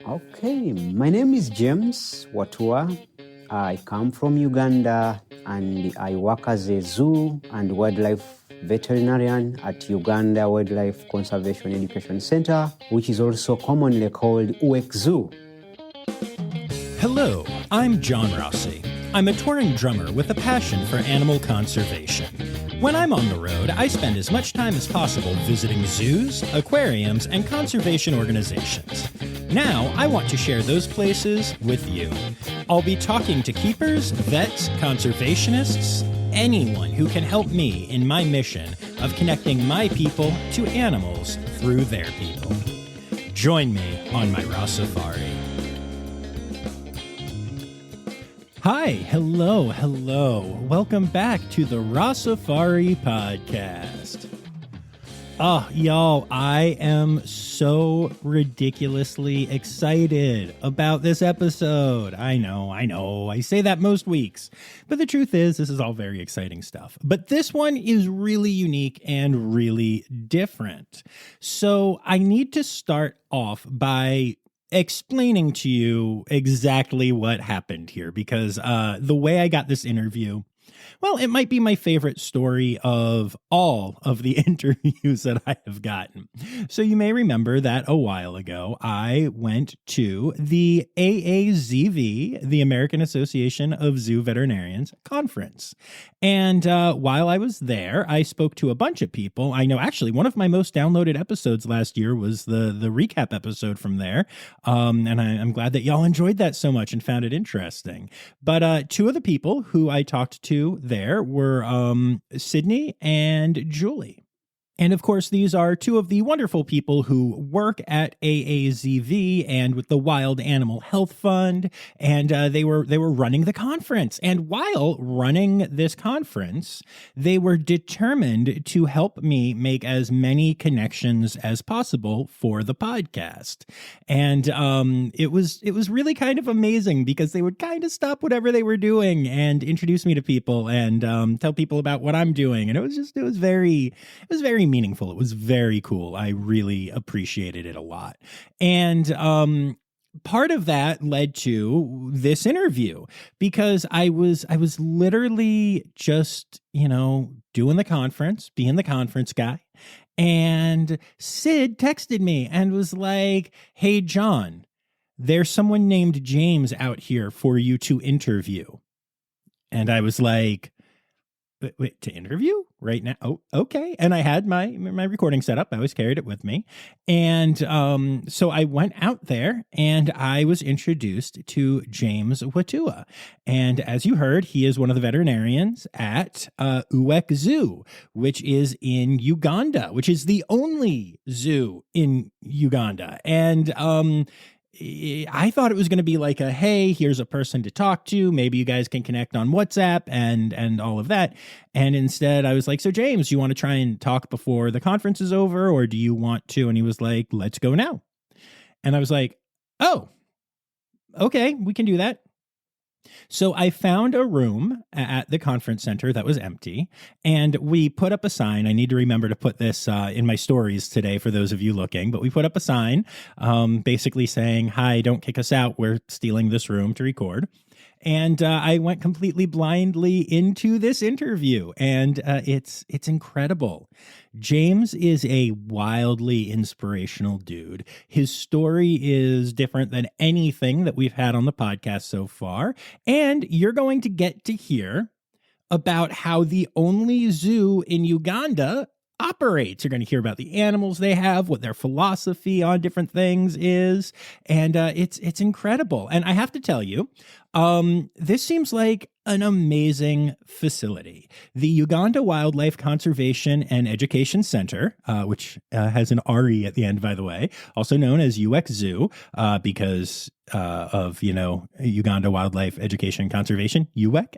Okay, my name is James Watuwa. I come from Uganda and I work as a zoo and wildlife veterinarian at Uganda Wildlife Conservation Education Center, which is also commonly called UWEC Zoo. Hello, I'm John Rossi. I'm a touring drummer with a passion for animal conservation. When I'm on the road, I spend as much time as possible visiting zoos, aquariums, and conservation organizations. Now, I want to share those places with you. I'll be talking to keepers, vets, conservationists, anyone who can help me in my mission of connecting my people to animals through their people. Join me on my Rossifari. Hi, hello. Welcome back to the Rossifari podcast. Oh, y'all, I am so ridiculously excited about this episode. I know. I say that most weeks. But the truth is, this is all very exciting stuff. But this one is really unique and really different. So I need to start off by explaining to you exactly what happened here, because the way I got this interview, well, it might be my favorite story of all of the interviews that I have gotten. So you may remember that a while ago, I went to the AAZV, the American Association of Zoo Veterinarians conference. And while I was there, I spoke to a bunch of people. I know actually one of my most downloaded episodes last year was the recap episode from there. And I'm glad that y'all enjoyed that so much and found it interesting. But two of the people who I talked to there were Sydney and Julie. And of course, these are two of the wonderful people who work at AAZV and with the Wild Animal Health Fund, and they were running the conference. And while running this conference, they were determined to help me make as many connections as possible for the podcast. And it was really kind of amazing because they would kind of stop whatever they were doing and introduce me to people and tell people about what I'm doing. And it was very meaningful. It was very cool. I really appreciated it a lot. And part of that led to this interview because I was literally just, doing the conference, being the conference guy. And Sid texted me and was like, "Hey, John, there's someone named James out here for you to interview." And I was like, Wait, to interview right now? Oh, okay. And I had my recording set up. I always carried it with me. And so I went out there and I was introduced to James Watuwa. And as you heard, he is one of the veterinarians at UWEC Zoo, which is in Uganda, which is the only zoo in Uganda. And I thought it was going to be like hey, here's a person to talk to. Maybe you guys can connect on WhatsApp and all of that. And instead I was like, "So James, you want to try and talk before the conference is over, or do you want to?" And he was like, "Let's go now." And I was like, "Oh, okay, we can do that." So I found a room at the conference center that was empty, and we put up a sign. I need to remember to put this in my stories today for those of you looking, but we put up a sign basically saying, "Hi, don't kick us out. We're stealing this room to record." And I went completely blindly into this interview, and it's incredible. James is a wildly inspirational dude. His story is different than anything that we've had on the podcast so far, and you're going to get to hear about how the only zoo in Uganda operates. You're going to hear about the animals they have, what their philosophy on different things is, and it's incredible. And I have to tell you, this seems like an amazing facility. The Uganda Wildlife Conservation and Education Center, which has an RE at the end, by the way, also known as UWEC Zoo, because of, Uganda Wildlife Education and Conservation, UWEC,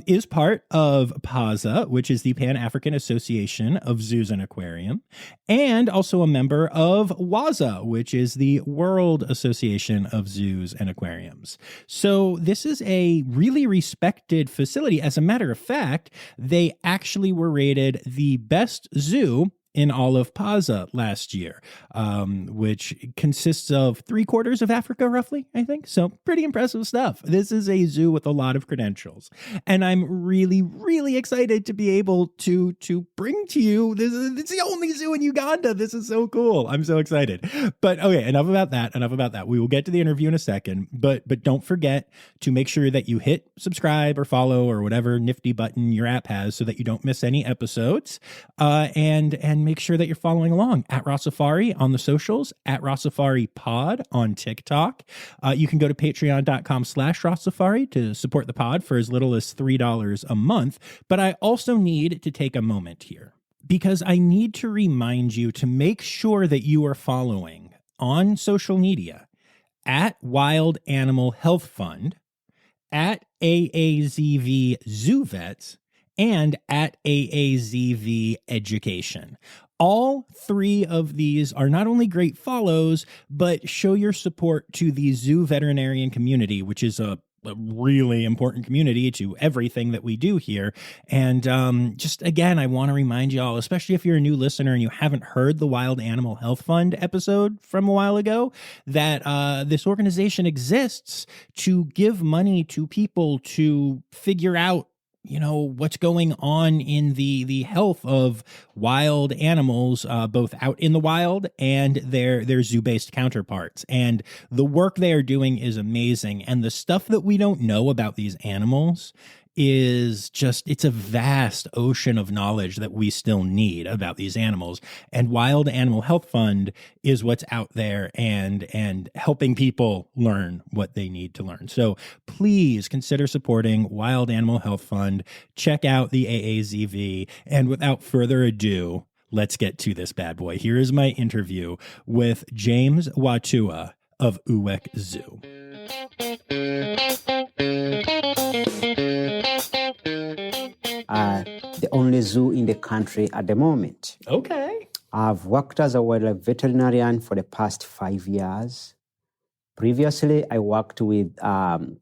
is part of PAZA, which is the Pan-African Association of Zoos and Aquarium, and also a member of WAZA, which is the World Association of Zoos and Aquariums. So this is a really respected facility. As a matter of fact, they actually were rated the best zoo in all of Paza last year, which consists of 3/4 of Africa, roughly, I think. So pretty impressive stuff. This is a zoo with a lot of credentials. And I'm really, really excited to be able to bring to you, it's the only zoo in Uganda. This is so cool. I'm so excited. But okay, enough about that. We will get to the interview in a second, but don't forget to make sure that you hit subscribe or follow or whatever nifty button your app has so that you don't miss any episodes. And make sure that you're following along at Rossifari on the socials, at Rossifari Pod on TikTok. You can go to patreon.com/Rossifari to support the pod for as little as $3 a month. But I also need to take a moment here because I need to remind you to make sure that you are following on social media at Wild Animal Health Fund, at AAZV Zoo Vets, and at AAZV Education. All three of these are not only great follows, but show your support to the zoo veterinarian community, which is a really important community to everything that we do here. And just again, I want to remind y'all, especially if you're a new listener and you haven't heard the Wild Animal Health Fund episode from a while ago, that this organization exists to give money to people to figure out what's going on in the health of wild animals, both out in the wild and their zoo-based counterparts. And the work they are doing is amazing. And the stuff that we don't know about these animals is just, it's a vast ocean of knowledge that we still need about these animals. And Wild Animal Health Fund is what's out there and helping people learn what they need to learn. So please consider supporting Wild Animal Health Fund. Check out the AAZV. And without further ado, let's get to this bad boy. Here is my interview with James Watuwa of UWEC Zoo. The only zoo in the country at the moment. Okay. I've worked as a wildlife veterinarian for the past 5 years. Previously, I worked with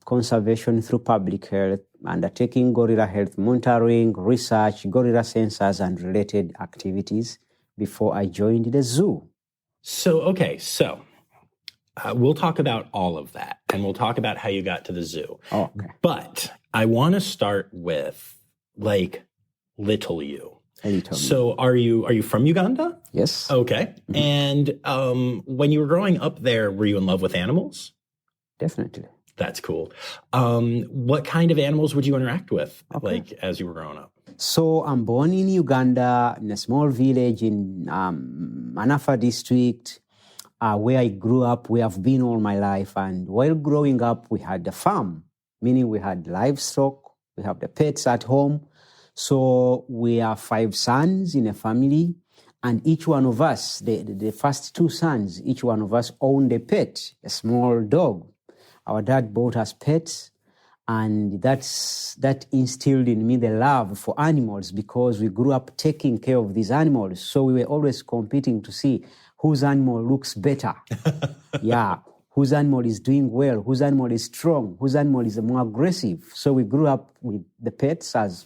conservation through public health, undertaking gorilla health monitoring, research, gorilla sensors, and related activities before I joined the zoo. So we'll talk about all of that, and we'll talk about how you got to the zoo. Oh, okay. But I want to start with, little you. So are you from Uganda? Yes. Okay. Mm-hmm. And when you were growing up there, were you in love with animals? Definitely. That's cool. What kind of animals would you interact with, as you were growing up? So I'm born in Uganda, in a small village in Manafa district, where I grew up, where I've been all my life. And while growing up, we had a farm, meaning we had livestock, we have the pets at home. So we are 5 sons in a family, and each one of us, the first 2 sons, each one of us owned a pet, a small dog. Our dad bought us pets, and that instilled in me the love for animals because we grew up taking care of these animals. So we were always competing to see whose animal looks better. Yeah, whose animal is doing well, whose animal is strong, whose animal is more aggressive. So we grew up with the pets as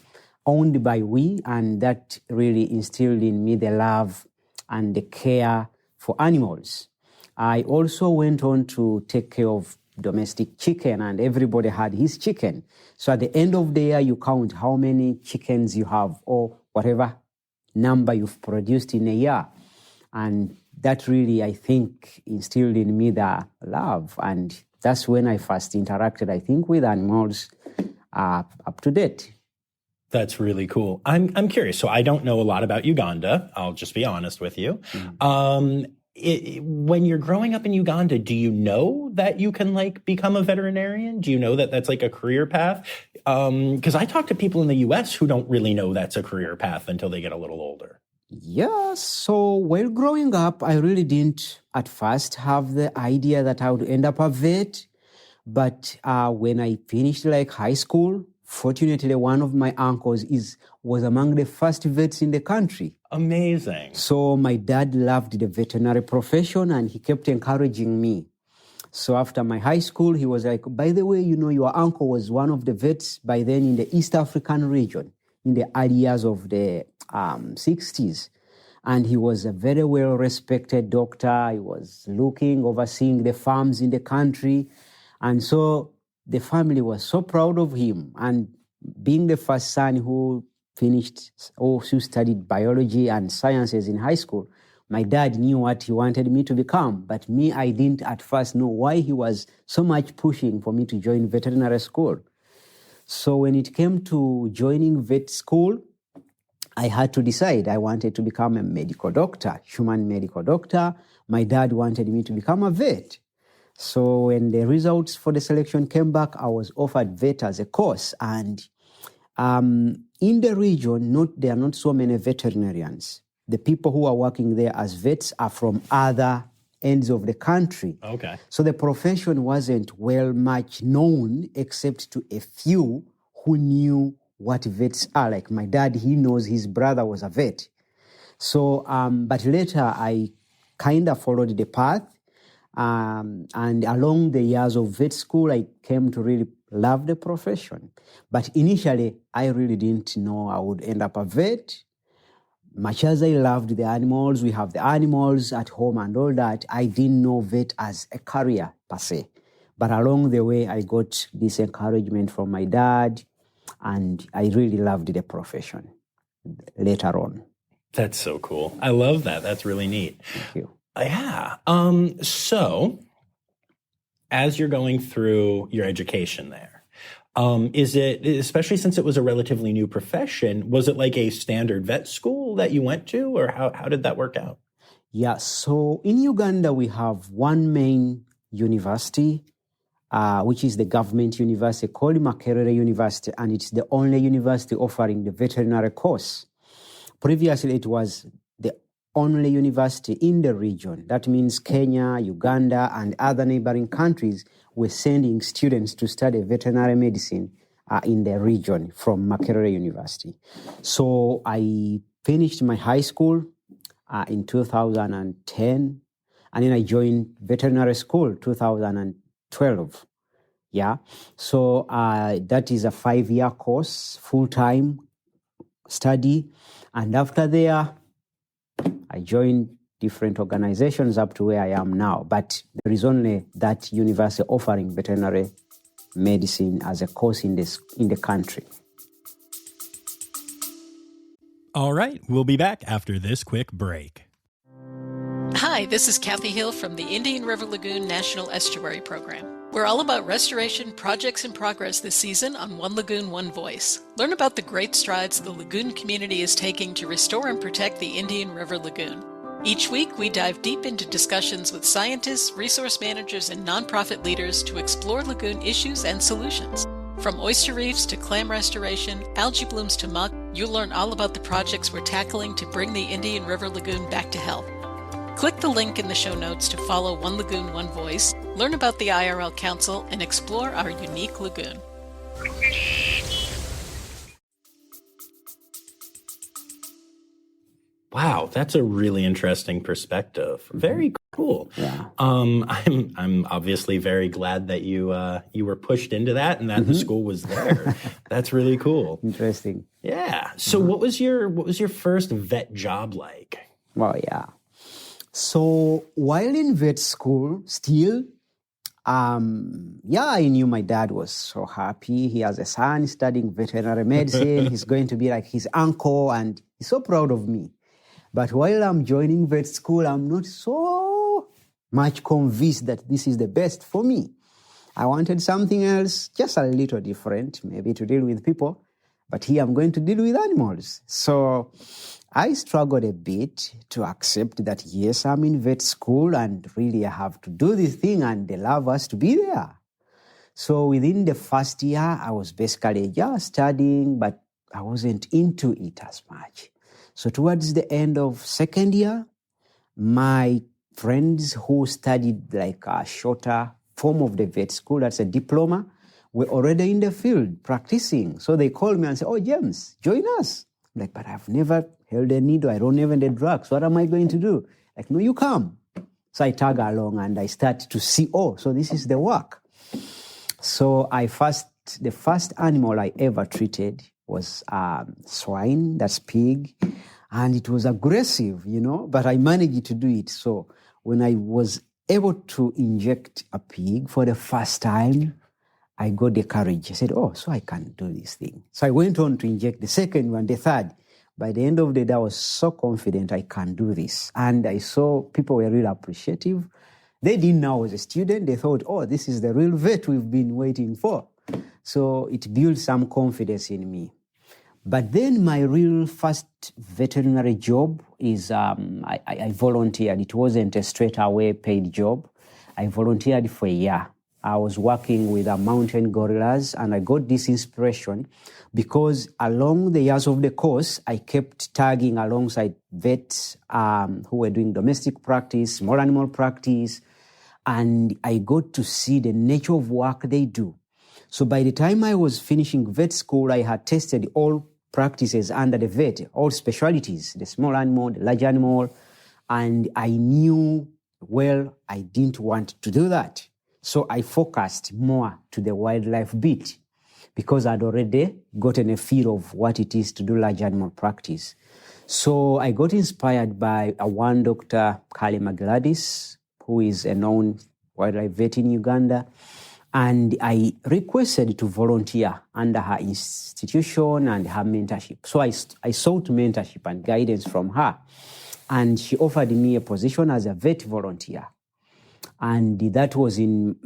owned by we, and that really instilled in me the love and the care for animals. I also went on to take care of domestic chicken, and everybody had his chicken. So at the end of the year, you count how many chickens you have or whatever number you've produced in a year. And that really, I think, instilled in me the love. And that's when I first interacted, I think, with animals up to date. That's really cool. I'm curious. So I don't know a lot about Uganda. I'll just be honest with you. When you're growing up in Uganda, do you know that you can become a veterinarian? Do you know that that's a career path? Because I talk to people in the US who don't really know that's a career path until they get a little older. Yeah, so while growing up, I really didn't at first have the idea that I would end up a vet. But when I finished high school, fortunately, one of my uncles was among the first vets in the country. Amazing. So my dad loved the veterinary profession, and he kept encouraging me. So after my high school, he was like, by the way, your uncle was one of the vets by then in the East African region in the early years of the 60s. And he was a very well-respected doctor. He was overseeing the farms in the country. And so the family was so proud of him. And being the first son who studied biology and sciences in high school, my dad knew what he wanted me to become. But me, I didn't at first know why he was so much pushing for me to join veterinary school. So when it came to joining vet school, I had to decide. I wanted to become a medical doctor, human medical doctor. My dad wanted me to become a vet. So when the results for the selection came back, I was offered vet as a course. And in the region, there are not so many veterinarians. The people who are working there as vets are from other ends of the country. Okay. So the profession wasn't much known except to a few who knew what vets are. Like my dad, he knows his brother was a vet. So, but later I kind of followed the path. And along the years of vet school, I came to really love the profession. But initially, I really didn't know I would end up a vet. Much as I loved the animals, we have the animals at home and all that, I didn't know vet as a career per se. But along the way, I got this encouragement from my dad, and I really loved the profession later on. That's so cool. I love that. That's really neat. Thank you. Yeah. So as you're going through your education there, is it, especially since it was a relatively new profession, was it like a standard vet school that you went to, or how did that work out? Yeah, so in Uganda, we have one main university, which is the government university called Makerere University, and it's the only university offering the veterinary course. Previously, it was the only university in the region. That means Kenya, Uganda, and other neighboring countries were sending students to study veterinary medicine in the region from Makerere University. So I finished my high school in 2010, and then I joined veterinary school 2012. Yeah, so that is a 5-year course, full-time study. And after there, I joined different organizations up to where I am now. But there is only that university offering veterinary medicine as a course in the country. All right, we'll be back after this quick break. Hi, this is Kathy Hill from the Indian River Lagoon National Estuary Program. We're all about restoration projects in progress this season on One Lagoon, One Voice. Learn about the great strides the lagoon community is taking to restore and protect the Indian River Lagoon. Each week, we dive deep into discussions with scientists, resource managers, and nonprofit leaders to explore lagoon issues and solutions. From oyster reefs to clam restoration, algae blooms to muck, you'll learn all about the projects we're tackling to bring the Indian River Lagoon back to health. Click the link in the show notes to follow One Lagoon, One Voice, learn about the IRL Council, and explore our unique lagoon. Wow, that's a really interesting perspective. Very cool. Yeah. I'm obviously very glad that you were pushed into that and that the school was there. That's really cool. Interesting. Yeah. So what was your first vet job like? Well, yeah. So while in vet school, still, I knew my dad was so happy. He has a son studying veterinary medicine. He's going to be like his uncle, and he's so proud of me. But while I'm joining vet school, I'm not so much convinced that this is the best for me. I wanted something else, just a little different, maybe to deal with people. But here I'm going to deal with animals. So I struggled a bit to accept that, yes, I'm in vet school and really I have to do this thing and they love us to be there. So within the first year, I was basically just studying, but I wasn't into it as much. So towards the end of second year, my friends who studied like a shorter form of the vet school, that's a diploma, were already in the field practicing. So they called me and said, "Oh, James, join us." I'm like, "But I've never held a needle. I don't have any drugs. What am I going to do?" Like, "No, you come." So I tag along and I start to see, so this is the work. So the first animal I ever treated was swine, that's pig. and it was aggressive, but I managed to do it. So when I was able to inject a pig for the first time, I got the courage. I said, so I can do this thing. So I went on to inject the second one, the third. By the end of the day, I was so confident I can do this. And I saw people were really appreciative. They didn't know I was a student. They thought, this is the real vet we've been waiting for. So it built some confidence in me. But then my real first veterinary job is I volunteered. It wasn't a straight away paid job. I volunteered for a year. I was working with mountain gorillas, and I got this inspiration because along the years of the course, I kept tagging alongside vets who were doing domestic practice, small animal practice, and I got to see the nature of work they do. So by the time I was finishing vet school, I had tested all practices under the vet, all specialties, the small animal, the large animal, and I knew, I didn't want to do that. So I focused more to the wildlife bit because I'd already gotten a feel of what it is to do large animal practice. So I got inspired by one Dr. Kali Magladis, who is a known wildlife vet in Uganda. And I requested to volunteer under her institution and her mentorship. So I sought mentorship and guidance from her. And she offered me a position as a vet volunteer. And that was in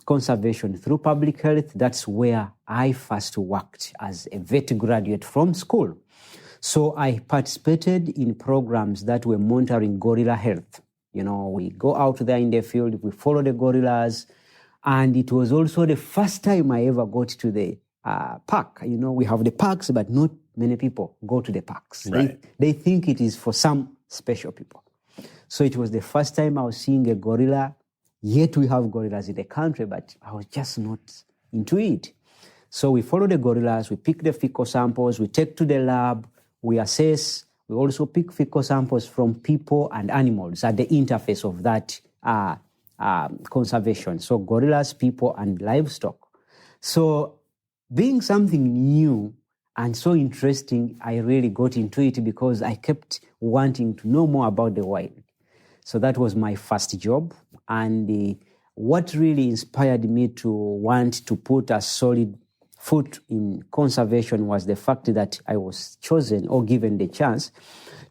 conservation through public health. That's where I first worked as a vet graduate from school. So I participated in programs that were monitoring gorilla health. We go out there in the field, we follow the gorillas. And it was also the first time I ever got to the park. We have the parks, but not many people go to the parks. Right. They think it is for some special people. So it was the first time I was seeing a gorilla. Yet we have gorillas in the country, but I was just not into it. So we follow the gorillas, we pick the fecal samples, we take to the lab, we assess. We also pick fecal samples from people and animals at the interface of that conservation. So gorillas, people, and livestock. So being something new and so interesting, I really got into it because I kept wanting to know more about the wild. So that was my first job. And what really inspired me to want to put a solid foot in conservation was the fact that I was chosen or given the chance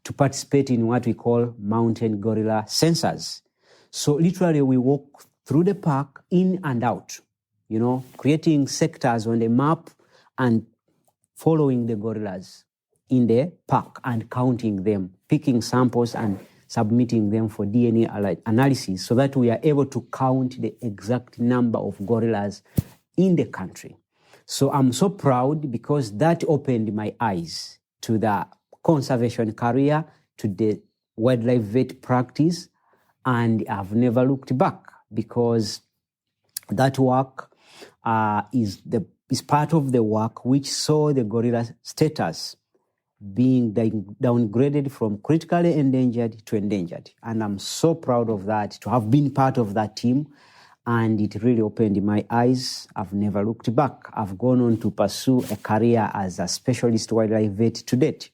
to participate in what we call mountain gorilla census. So literally we walk through the park in and out, creating sectors on the map and following the gorillas in the park and counting them, picking samples and submitting them for DNA analysis so that we are able to count the exact number of gorillas in the country. So I'm so proud because that opened my eyes to the conservation career, to the wildlife vet practice, and I've never looked back because that work is part of the work which saw the gorilla status being downgraded from critically endangered to endangered. And I'm so proud of that, to have been part of that team. And it really opened my eyes. I've never looked back. I've gone on to pursue a career as a specialist wildlife vet to date.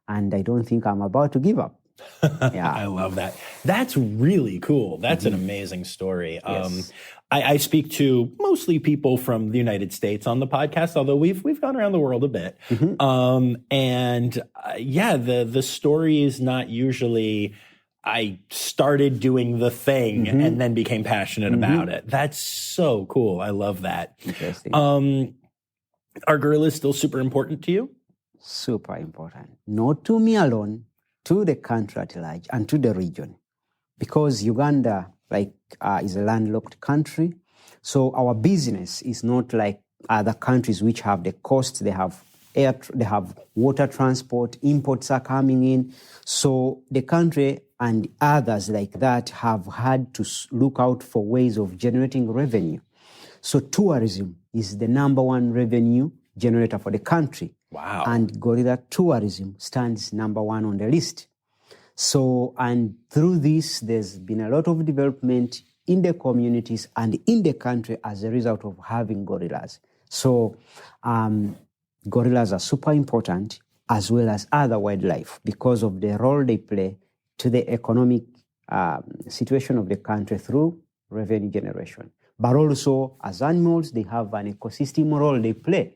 And I don't think I'm about to give up. Yeah. I love that. That's really cool. That's an amazing story. Yes. I speak to mostly people from the United States on the podcast, although we've gone around the world a bit. The story is not usually I started doing the thing and then became passionate about it. That's so cool. I love that. Interesting. Are gorillas still super important to you? Super important. Not to me alone, to the country at large and to the region. Because Uganda, is a landlocked country. So our business is not like other countries which have the coast, they have air, they have water transport, imports are coming in. So the country and others like that have had to look out for ways of generating revenue. So tourism is the number one revenue generator for the country. Wow. And gorilla tourism stands number one on the list. So, and through this, there's been a lot of development in the communities and in the country as a result of having gorillas. So, gorillas are super important as well as other wildlife because of the role they play to the economic situation of the country through revenue generation. But also, as animals, they have an ecosystem role they play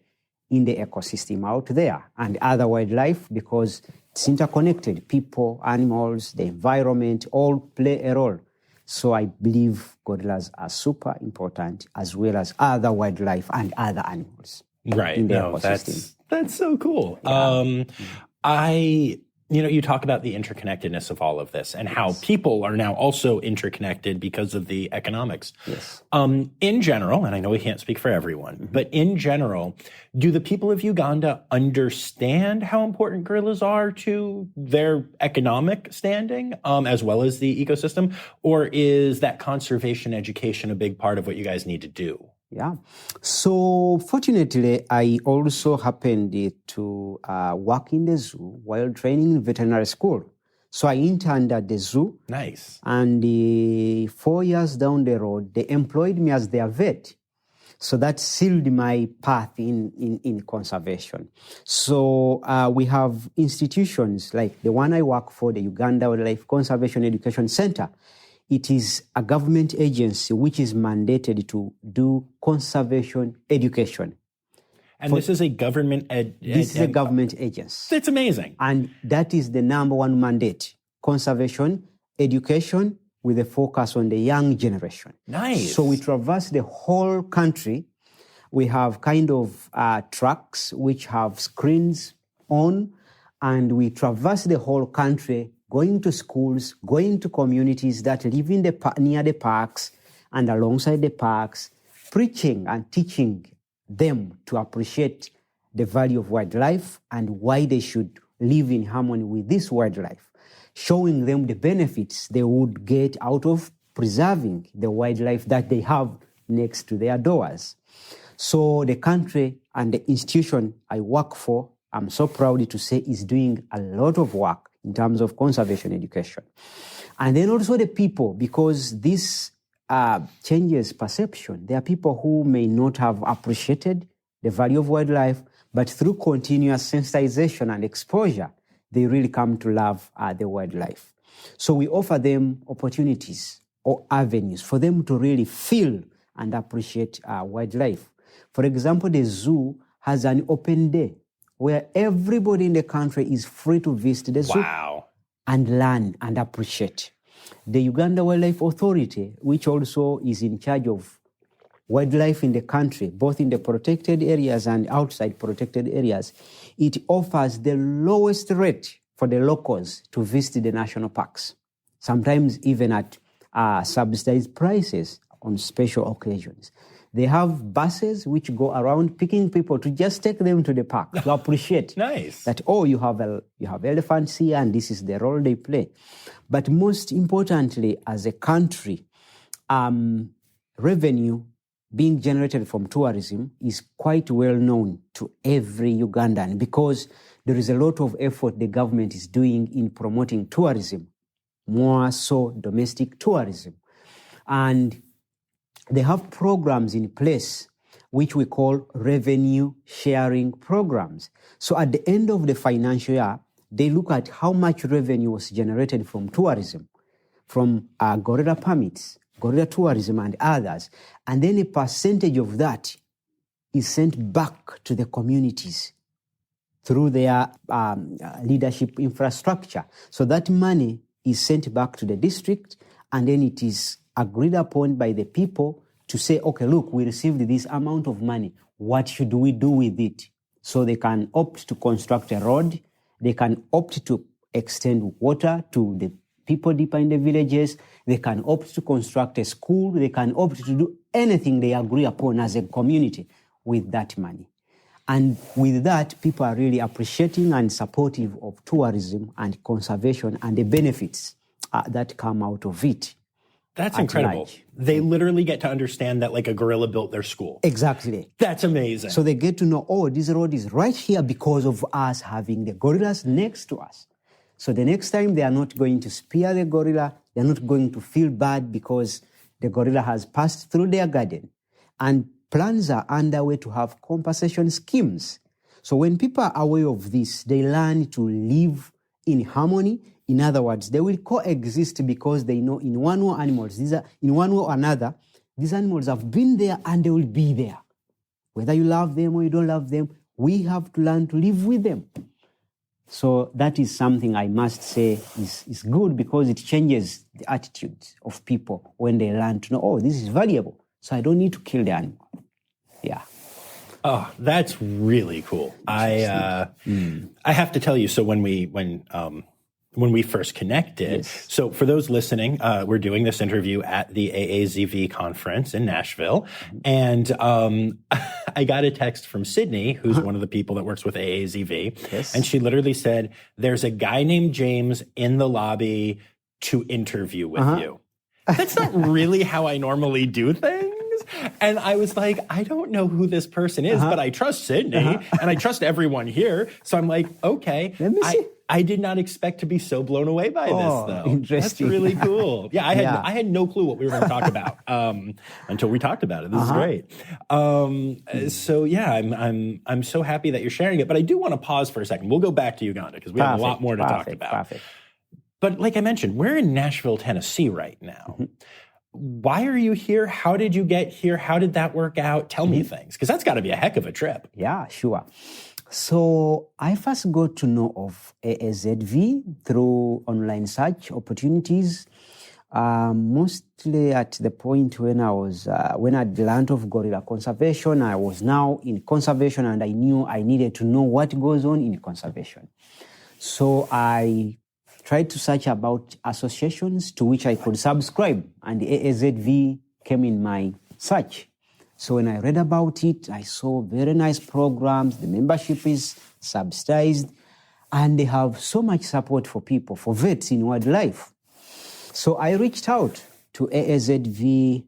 in the ecosystem out there, and other wildlife because it's interconnected. People, animals, the environment all play a role. So I believe gorillas are super important as well as other wildlife and other animals. Right. In the No, ecosystem. that's so cool. Yeah. You talk about the interconnectedness of all of this and how people are now also interconnected because of the economics. Yes. In general, and I know we can't speak for everyone, but in general, do the people of Uganda understand how important gorillas are to their economic standing, as well as the ecosystem? Or is that conservation education a big part of what you guys need to do? Yeah. So fortunately, I also happened to work in the zoo while training in veterinary school. So I interned at the zoo. Nice. And 4 years down the road, they employed me as their vet. So that sealed my path in conservation. So we have institutions like the one I work for, the Uganda Wildlife Conservation Education Center. It is a government agency which is mandated to do conservation education. And this is a government This is a government agency. It's amazing. And that is the number one mandate, conservation education with a focus on the young generation. Nice. So we traverse the whole country. We have kind of trucks which have screens on, and we traverse the whole country, going to schools, going to communities that live in near the parks and alongside the parks, preaching and teaching them to appreciate the value of wildlife and why they should live in harmony with this wildlife, showing them the benefits they would get out of preserving the wildlife that they have next to their doors. So the country and the institution I work for, I'm so proud to say, is doing a lot of work in terms of conservation education. And then also the people, because this changes perception. There are people who may not have appreciated the value of wildlife, but through continuous sensitization and exposure, they really come to love the wildlife. So we offer them opportunities or avenues for them to really feel and appreciate wildlife. For example, the zoo has an open day where everybody in the country is free to visit the zoo and learn and appreciate. The Uganda Wildlife Authority, which also is in charge of wildlife in the country, both in the protected areas and outside protected areas, it offers the lowest rate for the locals to visit the national parks, sometimes even at subsidized prices on special occasions. They have buses which go around picking people to just take them to the park to appreciate that, you have elephants here and this is the role they play. But most importantly, as a country, revenue being generated from tourism is quite well known to every Ugandan because there is a lot of effort the government is doing in promoting tourism, more so domestic tourism. And they have programs in place which we call revenue sharing programs. So at the end of the financial year, they look at how much revenue was generated from tourism, from gorilla permits, gorilla tourism and others. And then a percentage of that is sent back to the communities through their leadership infrastructure. So that money is sent back to the district and then it is agreed upon by the people to say, okay, look, we received this amount of money. What should we do with it? So they can opt to construct a road. They can opt to extend water to the people deeper in the villages. They can opt to construct a school. They can opt to do anything they agree upon as a community with that money. And with that, people are really appreciating and supportive of tourism and conservation and the benefits that come out of it. That's incredible. Large. They literally get to understand that like a gorilla built their school. Exactly. That's amazing. So they get to know, this road is right here because of us having the gorillas next to us. So the next time they are not going to spear the gorilla, they're not going to feel bad because the gorilla has passed through their garden. And plans are underway to have compensation schemes So when people are aware of this, they learn to live in harmony. In other words, they will coexist because they know in one way or another, these animals have been there and they will be there. Whether you love them or you don't love them, we have to learn to live with them. So that is something I must say is good because it changes the attitude of people when they learn to know, oh, this is valuable, so I don't need to kill the animal. Yeah. Oh, that's really cool. I have to tell you, so when we first connected, Yes. So for those listening, we're doing this interview at the AAZV conference in Nashville. And I got a text from Sydney, who's one of the people that works with AAZV. Yes. And she literally said, there's a guy named James in the lobby to interview with you. That's not really how I normally do things. And I was like, I don't know who this person is, but I trust Sydney and I trust everyone here. So I'm like, okay. Let me see. I did not expect to be so blown away by this, though. Interesting. That's really cool. Yeah, I had no clue what we were going to talk about until we talked about it. This is great. So yeah, I'm so happy that you're sharing it. But I do want to pause for a second. We'll go back to Uganda because we have a lot more to talk about. Perfect. But like I mentioned, we're in Nashville, Tennessee right now. Why are you here? How did you get here? How did that work out? Tell me things, because that's got to be a heck of a trip. Yeah, sure. So I first got to know of AAZV through online search opportunities, mostly at the point when when I'd learned of gorilla conservation. I was now in conservation and I knew I needed to know what goes on in conservation. So I tried to search about associations to which I could subscribe, and the AAZV came in my search. So when I read about it, I saw very nice programs. The membership is subsidized, and they have so much support for people, for vets in wildlife. So I reached out to AAZV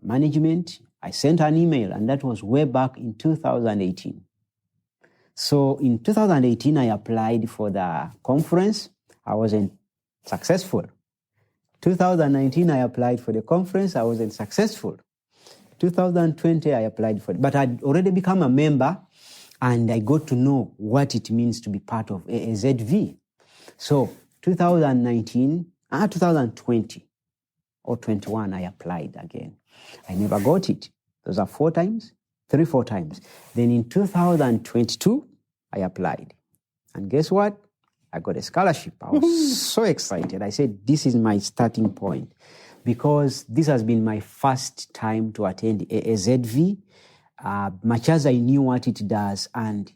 management. I sent an email, and that was way back in 2018. So in 2018, I applied for the conference. I wasn't successful. 2019, I applied for the conference. I wasn't successful. 2020, I applied for it. But I'd already become a member, and I got to know what it means to be part of AAZV. So 2020 or 21, I applied again. I never got it. Those are 4 times. Then in 2022, I applied. And guess what? I got a scholarship. I was so excited. I said, this is my starting point, because this has been my first time to attend AAZV, much as I knew what it does. And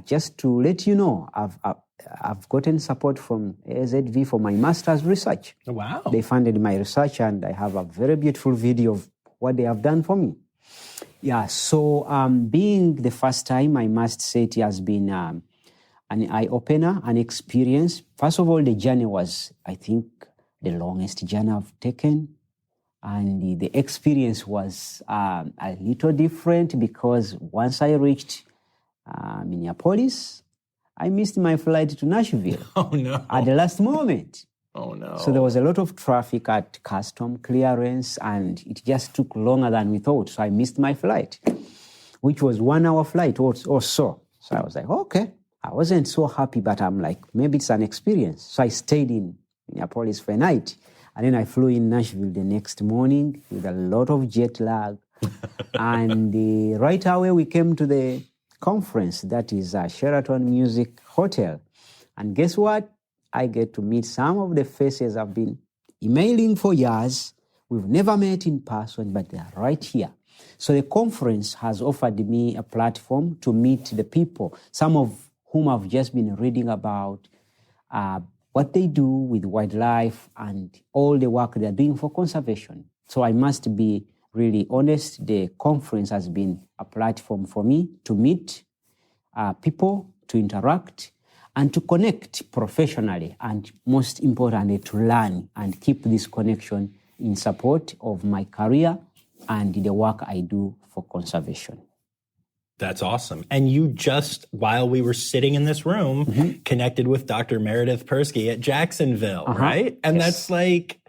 just to let you know, I've gotten support from AAZV for my master's research. Oh, wow. They funded my research, and I have a very beautiful video of what they have done for me. Yeah, so being the first time, I must say it has been an eye-opener, an experience. First of all, the journey was, I think, the longest journey I've taken. And the experience was a little different because once I reached Minneapolis, I missed my flight to Nashville. Oh, no. At the last moment. Oh, no. So there was a lot of traffic at custom clearance, and it just took longer than we thought. So I missed my flight, which was 1 hour flight or so. So I was like, okay. I wasn't so happy, but I'm like, maybe it's an experience. So I stayed in Minneapolis for a night. And then I flew in Nashville the next morning with a lot of jet lag. And right away we came to the conference, that is Sheraton Music Hotel. And guess what? I get to meet some of the faces I've been emailing for years. We've never met in person, but they are right here. So the conference has offered me a platform to meet the people, some of whom I've just been reading about what they do with wildlife and all the work they're doing for conservation. So I must be really honest, the conference has been a platform for me to meet people, to interact, and to connect professionally, and most importantly, to learn and keep this connection in support of my career and the work I do for conservation. That's awesome. And you just, while we were sitting in this room, connected with Dr. Meredith Persky at Jacksonville, right? And that's like,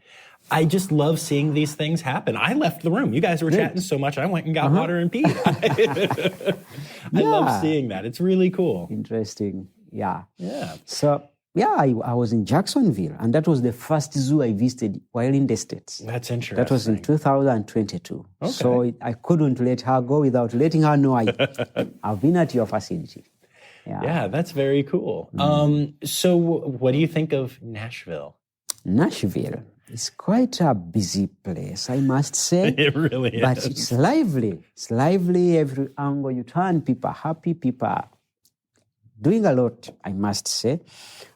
I just love seeing these things happen. I left the room. You guys were chatting so much, I went and got water and peed. I love Yeah. seeing that. It's really cool. Interesting. Yeah. Yeah. So, yeah, I was in Jacksonville, and that was the first zoo I visited while in the States. That's interesting. That was in 2022. Okay. So I couldn't let her go without letting her know I've been at your facility. Yeah, that's very cool. So what do you think of Nashville? Nashville is quite a busy place, I must say. It really is. But it's lively. It's lively. Every angle you turn, people are happy. People are doing a lot, I must say.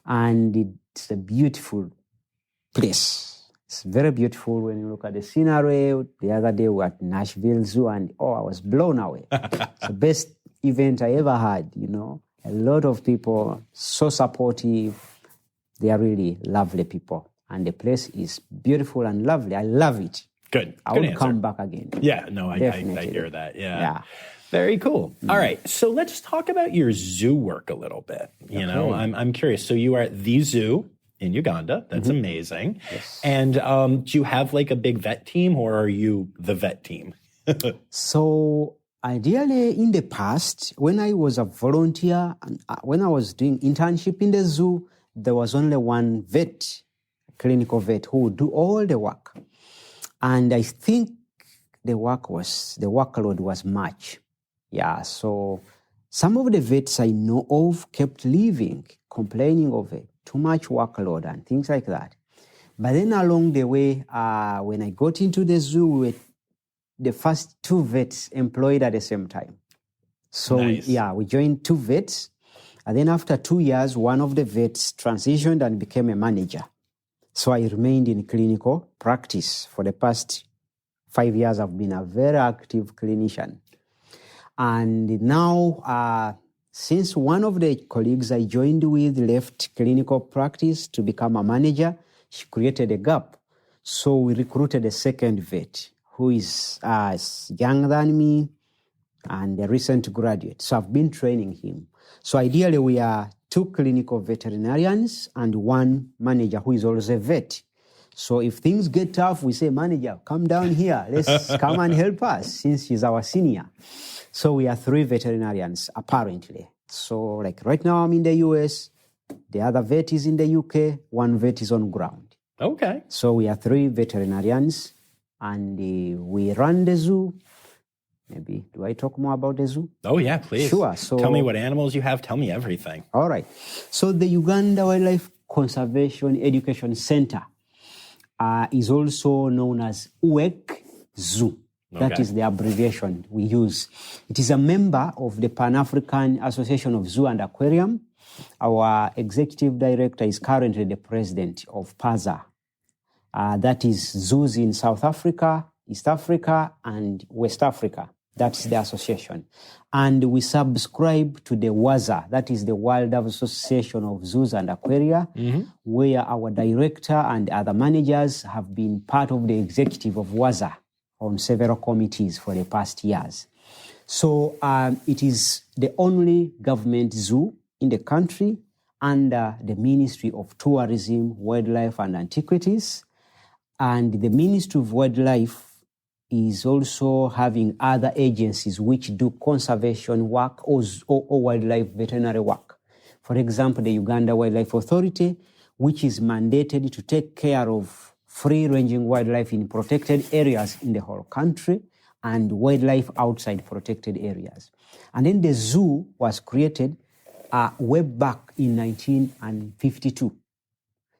And it's a beautiful place. It's very beautiful when you look at the scenery. The other day we were at Nashville Zoo, and I was blown away. It's the best event I ever had, A lot of people, so supportive. They are really lovely people. And the place is beautiful and lovely. I love it. Good. I would come back again. Yeah, no, I hear that. Yeah. Very cool. All right. So let's talk about your zoo work a little bit. You know, I'm curious. So you are at the zoo in Uganda. That's amazing. Yes. And do you have like a big vet team, or are you the vet team? So ideally, in the past, when I was a volunteer and when I was doing internship in the zoo, there was only one vet, clinical vet, who would do all the work. And I think the workload was much. Yeah, so some of the vets I know of kept leaving, complaining of it, too much workload and things like that. But then along the way, when I got into the zoo, we were the first two vets employed at the same time. So Nice. we joined two vets. And then after 2 years, one of the vets transitioned and became a manager. So I remained in clinical practice for the past 5 years. I've been a very active clinician. And now, since one of the colleagues I joined with left clinical practice to become a manager, she created a gap. So we recruited a second vet who is younger than me and a recent graduate. So I've been training him. So ideally, we are 2 clinical veterinarians and 1 manager who is also a vet. So if things get tough, we say, manager, come down here. Let's come and help us, since she's our senior. So we are 3 veterinarians, apparently. So like right now I'm in the US, the other vet is in the UK, 1 vet is on ground. Okay. So we are 3 veterinarians, and we run the zoo. Maybe, do I talk more about the zoo? Oh, yeah, please. Sure. So tell me what animals you have. Tell me everything. All right. So the Uganda Wildlife Conservation Education Center is also known as UWEC Zoo. That is the abbreviation we use. It is a member of the Pan-African Association of Zoo and Aquarium. Our executive director is currently the president of PAZA. That is zoos in South Africa, East Africa, and West Africa. That's the association. And we subscribe to the WAZA, that is the Wildlife Association of Zoos and Aquaria, where our director and other managers have been part of the executive of WAZA on several committees for the past years. So it is the only government zoo in the country under the Ministry of Tourism, Wildlife and Antiquities. And the Ministry of Wildlife is also having other agencies which do conservation work or wildlife veterinary work. For example, the Uganda Wildlife Authority, which is mandated to take care of free-ranging wildlife in protected areas in the whole country and wildlife outside protected areas. And then the zoo was created way back in 1952.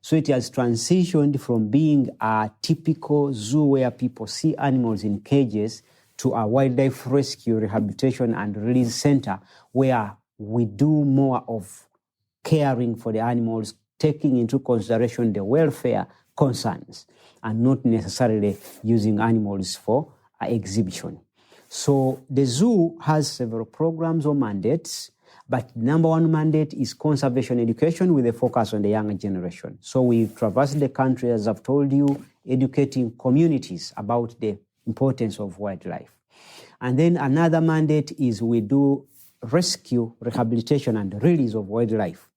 So it has transitioned from being a typical zoo where people see animals in cages to a wildlife rescue, rehabilitation, and release center where we do more of caring for the animals, taking into consideration the welfare concerns, and not necessarily using animals for exhibition. So the zoo has several programs or mandates, but number 1 mandate is conservation education with a focus on the younger generation. So we traverse the country, as I've told you, educating communities about the importance of wildlife. And then another mandate is we do rescue, rehabilitation, and release of wildlife.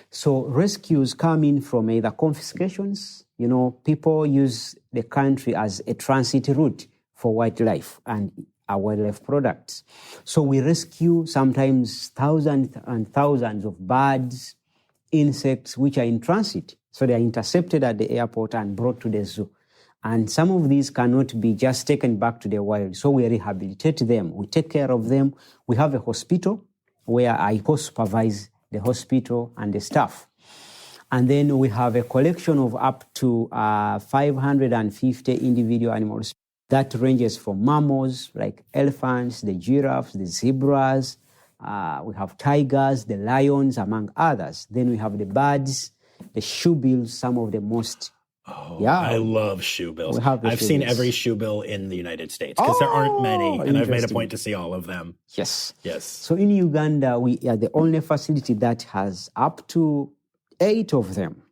So rescues come in from either confiscations, people use the country as a transit route for wildlife, and wildlife products. So we rescue sometimes thousands and thousands of birds, insects which are in transit. So they are intercepted at the airport and brought to the zoo. And some of these cannot be just taken back to the wild. So we rehabilitate them. We take care of them. We have a hospital where I co-supervise the hospital and the staff. And then we have a collection of up to 550 individual animals. That ranges from mammals like elephants, the giraffes, the zebras. We have tigers, the lions, among others. Then we have the birds, the shoebills, some of the most. Oh, yeah, I love shoebills. I've seen every shoebill in the United States because there aren't many, and I've made a point to see all of them. Yes. Yes. So in Uganda, we are the only facility that has up to 8 of them.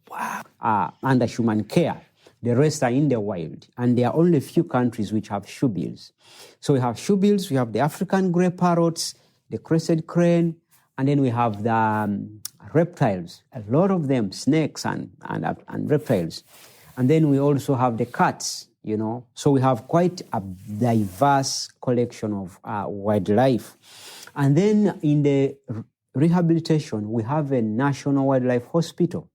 Wow. Under human care. The rest are in the wild. And there are only a few countries which have shoebills. So we have shoebills, we have the African grey parrots, the crested crane, and then we have the reptiles, a lot of them, snakes and reptiles. And then we also have the cats, you know. So we have quite a diverse collection of wildlife. And then in the rehabilitation, we have a National Wildlife Hospital.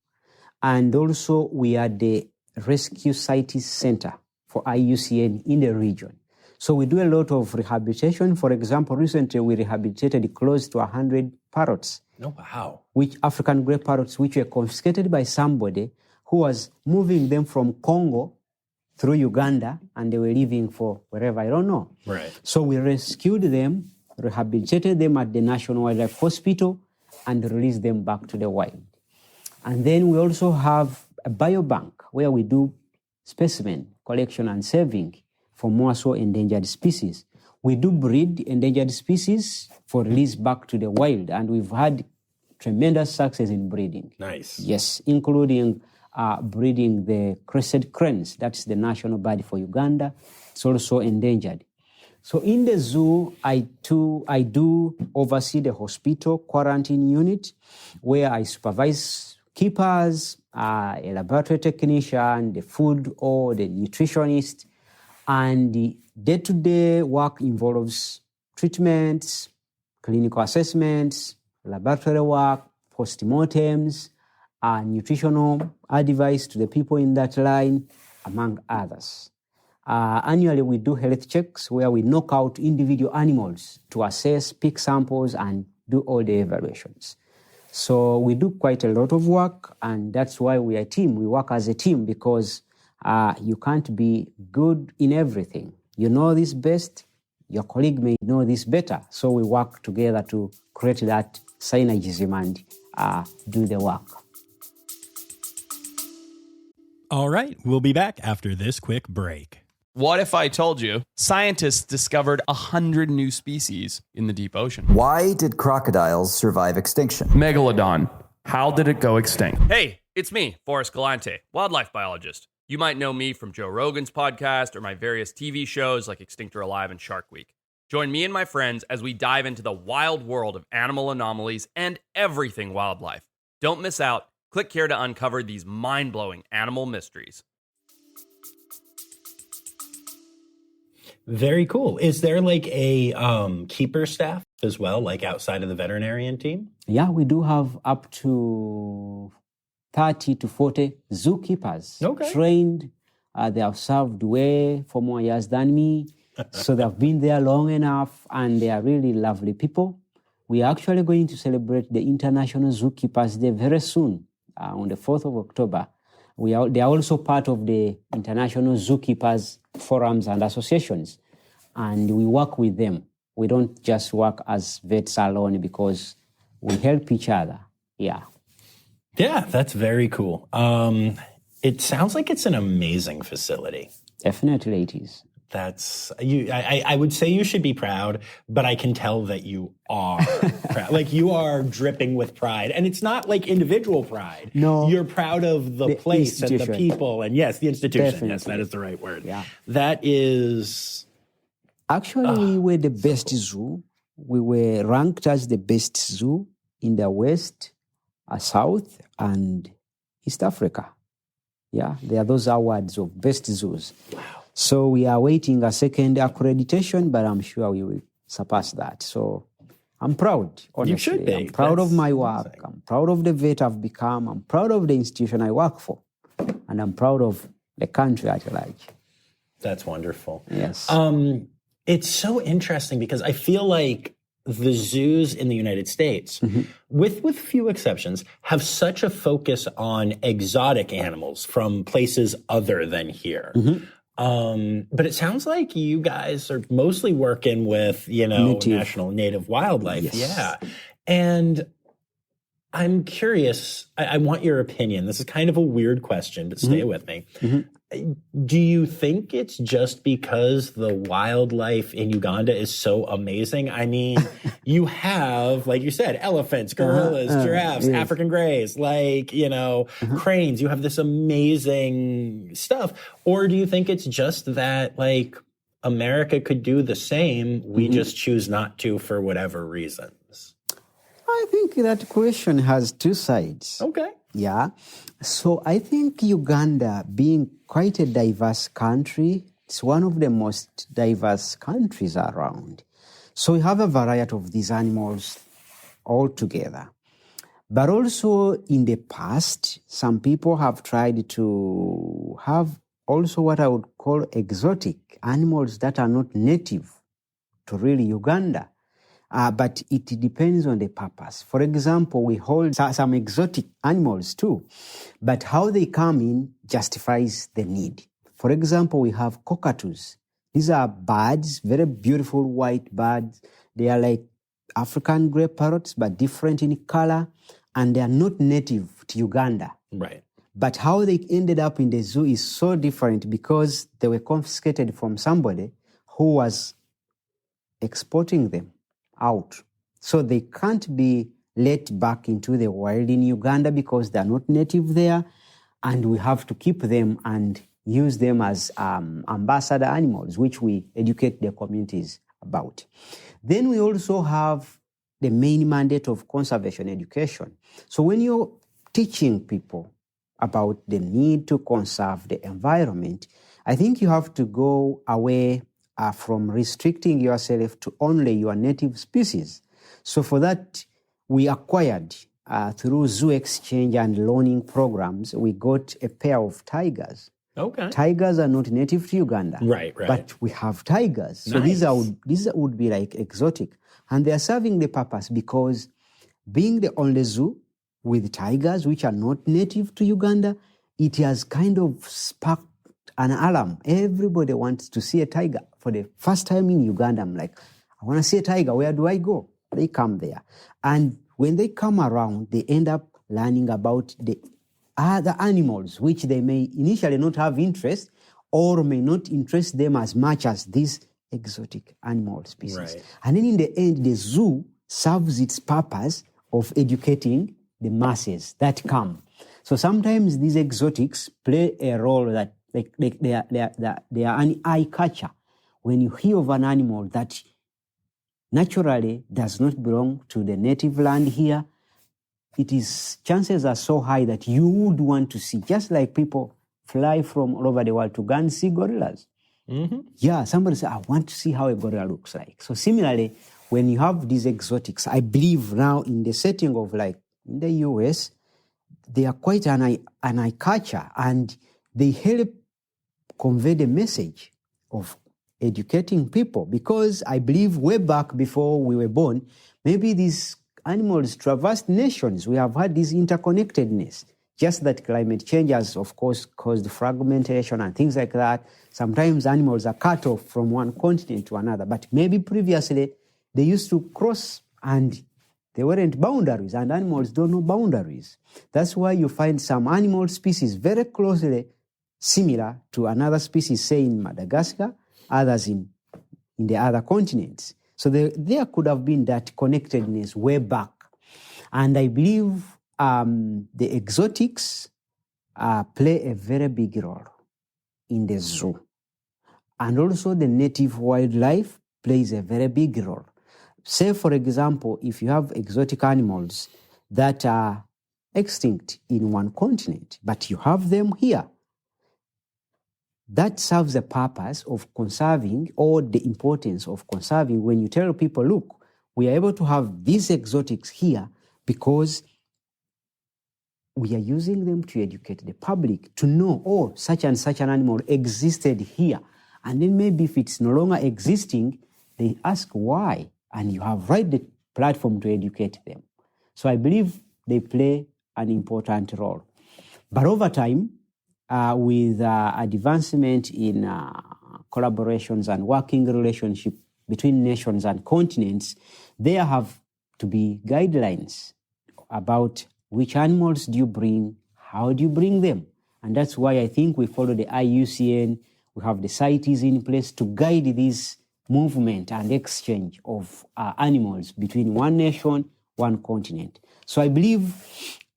And also we are the Rescue Sites Center for IUCN in the region. So we do a lot of rehabilitation. For example, recently we rehabilitated close to 100 parrots. Oh, wow. Which African grey parrots, which were confiscated by somebody who was moving them from Congo through Uganda, and they were leaving for wherever, I don't know. Right. So we rescued them, rehabilitated them at the National Wildlife Hospital, and released them back to the wild. And then we also have a biobank where we do specimen collection and saving for more so endangered species. We do breed endangered species for release back to the wild, and we've had tremendous success in breeding. Nice. Yes, including breeding the crested cranes. That's the national bird for Uganda. It's also endangered. So in the zoo, I do oversee the hospital quarantine unit where I supervise keepers, a laboratory technician, the food or the nutritionist, and the day-to-day work involves treatments, clinical assessments, laboratory work, postmortems, nutritional advice to the people in that line, among others. Annually, we do health checks where we knock out individual animals to assess, pick samples, and do all the evaluations. So we do quite a lot of work, and that's why we are a team. We work as a team because you can't be good in everything. You know this best, your colleague may know this better. So we work together to create that synergism and do the work. All right, we'll be back after this quick break. What if I told you scientists discovered 100 new species in the deep ocean? Why did crocodiles survive extinction? Megalodon. How did it go extinct? Hey, it's me, Forrest Galante, wildlife biologist. You might know me from Joe Rogan's podcast or my various TV shows like Extinct or Alive and Shark Week. Join me and my friends as we dive into the wild world of animal anomalies and everything wildlife. Don't miss out. Click here to uncover these mind-blowing animal mysteries. Very cool. Is there like a keeper staff as well, like outside of the veterinarian team? Yeah, we do have up to 30 to 40 zookeepers trained. They have served way for more years than me. So they've been there long enough, and they are really lovely people. We are actually going to celebrate the International Zookeepers Day very soon, on the 4th of October. They are also part of the International Zookeepers Forums and Associations, and we work with them. We don't just work as vets alone because we help each other. Yeah. Yeah, that's very cool. It sounds like it's an amazing facility. Definitely it is. That's you. I would say you should be proud, but I can tell that you are proud. Like you are dripping with pride, and it's not like individual pride. No, you're proud of the place and the people, and yes, the institution. Definitely. Yes, that is the right word. Yeah, that is. Actually, we were the best zoo. We were ranked as the best zoo in the West, South, and East Africa. Yeah, there are those awards of best zoos. Wow. So we are waiting a second accreditation, but I'm sure we will surpass that. So I'm proud, honestly. You should be. I'm proud of That's my work. amazing. I'm proud of the vet I've become. I'm proud of the institution I work for. And I'm proud of the country at large. That's wonderful. Yes. It's so interesting because I feel like the zoos in the United States, with few exceptions, have such a focus on exotic animals from places other than here. But it sounds like you guys are mostly working with, national native wildlife. Yes. Yeah. And I'm curious, I want your opinion. This is kind of a weird question, but stay with me. Do you think it's just because the wildlife in Uganda is so amazing? I mean, you have, like you said, elephants, gorillas, giraffes, African greys, cranes. You have this amazing stuff. Or do you think it's just that, America could do the same, we just choose not to for whatever reasons? I think that question has two sides. Okay. Yeah. So I think Uganda, being quite a diverse country, it's one of the most diverse countries around. So we have a variety of these animals all together. But also in the past, some people have tried to have also what I would call exotic animals that are not native to really Uganda. But it depends on the purpose. For example, we hold some exotic animals too, but how they come in justifies the need. For example, we have cockatoos. These are birds, very beautiful white birds. They are like African grey parrots, but different in color, and they are not native to Uganda. Right. But how they ended up in the zoo is so different because they were confiscated from somebody who was exporting them out. So they can't be let back into the wild in Uganda because they're not native there, and we have to keep them and use them as ambassador animals, which we educate the communities about. Then we also have the main mandate of conservation education. So when you're teaching people about the need to conserve the environment, I think you have to go away from restricting yourself to only your native species. So for that, we acquired, through zoo exchange and learning programs, we got a pair of tigers. Okay. Tigers are not native to Uganda. Right. But we have tigers. So Nice. these would be like exotic. And they are serving the purpose because being the only zoo with tigers, which are not native to Uganda, it has kind of sparked an alarm. Everybody wants to see a tiger. For the first time in Uganda, I'm like, I want to see a tiger. Where do I go? They come there. And when they come around, they end up learning about the other animals, which they may initially not have interest or may not interest them as much as these exotic animal species. Right. And then in the end, the zoo serves its purpose of educating the masses that come. So sometimes these exotics play a role that they are an eye catcher. When you hear of an animal that naturally does not belong to the native land here, chances are so high that you would want to see, just like people fly from all over the world to go and see gorillas. Yeah, somebody said, I want to see how a gorilla looks like. So similarly, when you have these exotics, I believe now in the setting of in the US, they are quite an eye catcher, and they help convey the message of educating people. Because I believe way back before we were born, maybe these animals traversed nations. We have had this interconnectedness. Just that climate change has, of course, caused fragmentation and things like that. Sometimes animals are cut off from one continent to another. But maybe previously they used to cross and there weren't boundaries, and animals don't know boundaries. That's why you find some animal species very closely similar to another species, say in Madagascar, others in the other continents. So there could have been that connectedness way back. And I believe the exotics play a very big role in the zoo. And also the native wildlife plays a very big role. Say, for example, if you have exotic animals that are extinct in one continent, but you have them here, that serves the purpose of conserving, or the importance of conserving, when you tell people, look, we are able to have these exotics here because we are using them to educate the public to know, oh, such and such an animal existed here. And then maybe if it's no longer existing, they ask why. And you have right the platform to educate them. So I believe they play an important role. But over time, with advancement in collaborations and working relationship between nations and continents, there have to be guidelines about which animals do you bring, how do you bring them. And that's why I think we follow the IUCN, we have the CITES in place to guide this movement and exchange of animals between one nation, one continent. So I believe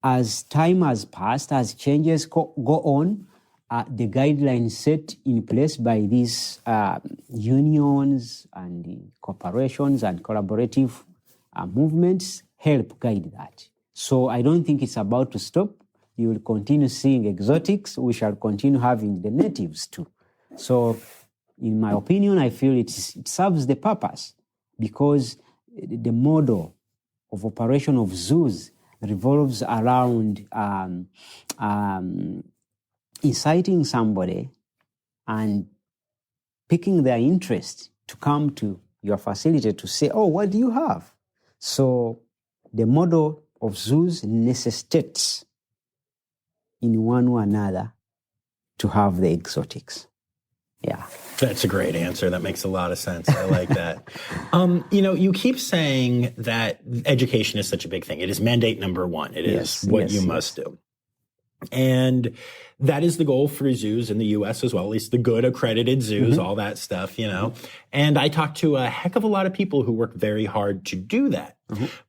as time has passed, as changes go on, the guidelines set in place by these unions and the corporations and collaborative movements help guide that. So I don't think it's about to stop. You will continue seeing exotics. We shall continue having the natives too. So in my opinion, I feel it serves the purpose, because the model of operation of zoos revolves around inciting somebody and picking their interest to come to your facility to say, oh, what do you have? So the model of zoos necessitates in one or another to have the exotics. Yeah. That's a great answer. That makes a lot of sense. I like that. You keep saying that education is such a big thing. It is mandate number one. It is what you must do. And that is the goal for zoos in the U.S. as well, at least the good accredited zoos, all that stuff, And I talk to a heck of a lot of people who work very hard to do that.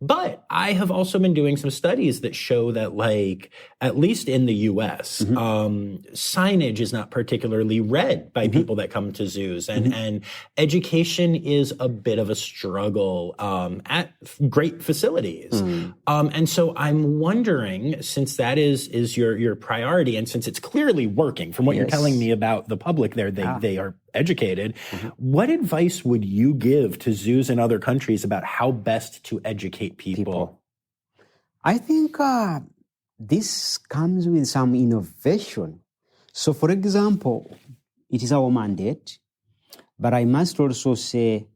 But I have also been doing some studies that show that, like, at least in the U.S., signage is not particularly read by people that come to zoos. And education is a bit of a struggle at great facilities. And so I'm wondering, since that is your priority, and since it's clearly working from what you're telling me about the public there, they are educated. What advice would you give to zoos in other countries about how best to educate people? I think this comes with some innovation. So, for example, it is our mandate, but I must also say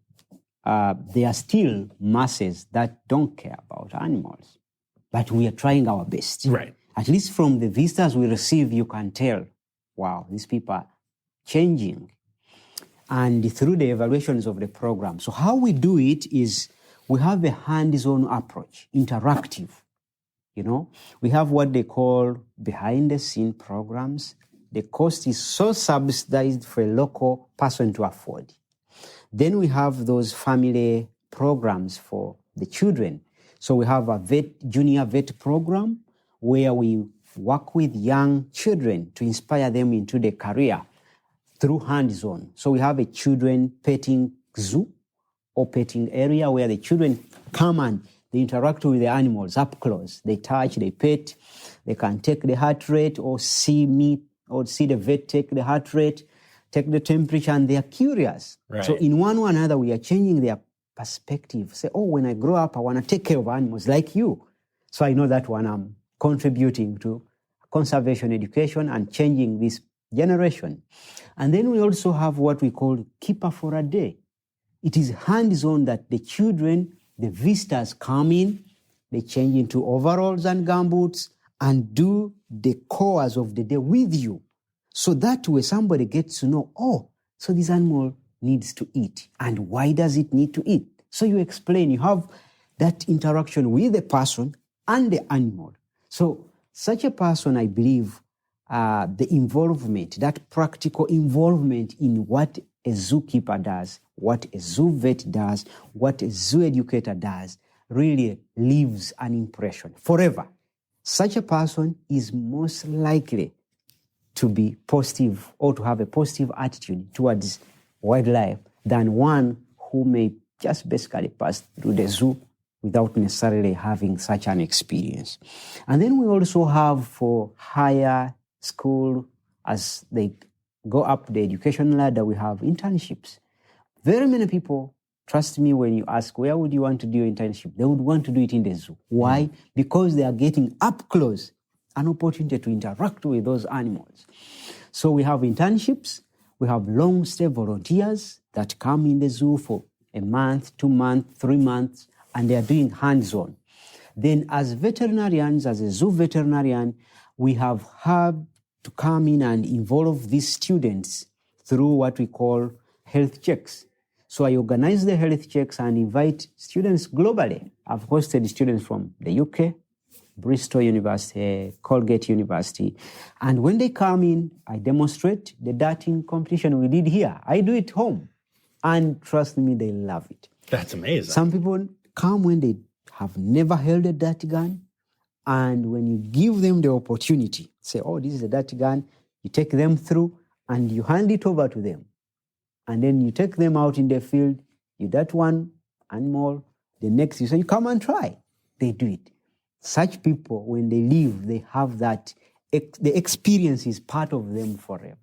there are still masses that don't care about animals. But we are trying our best. Right. At least from the visitors we receive, you can tell, wow, these people are changing. And through the evaluations of the program. So how we do it is we have a hands-on approach, interactive. We have what they call behind-the-scene programs. The cost is so subsidized for a local person to afford. Then we have those family programs for the children. So we have a junior vet program where we work with young children to inspire them into the career through hands-on. So we have a children petting zoo or petting area where the children come and they interact with the animals up close. They touch, they pet, they can take the heart rate or see me or see the vet take the heart rate, take the temperature, and they are curious. Right. So in one or another, we are changing their perspective. Say, oh, when I grow up, I want to take care of animals like you. So I know that one I'm contributing to conservation education and changing this generation. And then we also have what we call keeper for a day. It is hands-on that the children, the visitors come in, they change into overalls and gumboots and do the chores of the day with you. So that way somebody gets to know, oh, so this animal needs to eat. And why does it need to eat? So you explain, you have that interaction with the person and the animal. So such a person, I believe, the involvement, that practical involvement in what a zookeeper does, what a zoo vet does, what a zoo educator does, really leaves an impression forever. Such a person is most likely to be positive or to have a positive attitude towards wildlife than one who may just basically pass through the zoo without necessarily having such an experience. And then we also have for higher school, as they go up the education ladder, we have internships. Very many people, trust me, when you ask, where would you want to do your internship? They would want to do it in the zoo. Why? Because they are getting up close an opportunity to interact with those animals. So we have internships, we have long-stay volunteers that come in the zoo for a month, 2 months, 3 months, and they are doing hands-on. Then as veterinarians, as a zoo veterinarian, we have had to come in and involve these students through what we call health checks. So I organize the health checks and invite students globally. I've hosted students from the UK, Bristol University, Colgate University. And when they come in, I demonstrate the darting competition we did here. I do it home. And trust me, they love it. That's amazing. Some people come when they have never held a dart gun. And when you give them the opportunity, say, oh, this is a dart gun, you take them through and you hand it over to them. And then you take them out in the field, you dart one animal, the next you say, you come and try. They do it. Such people, when they leave, they have that, the experience is part of them forever.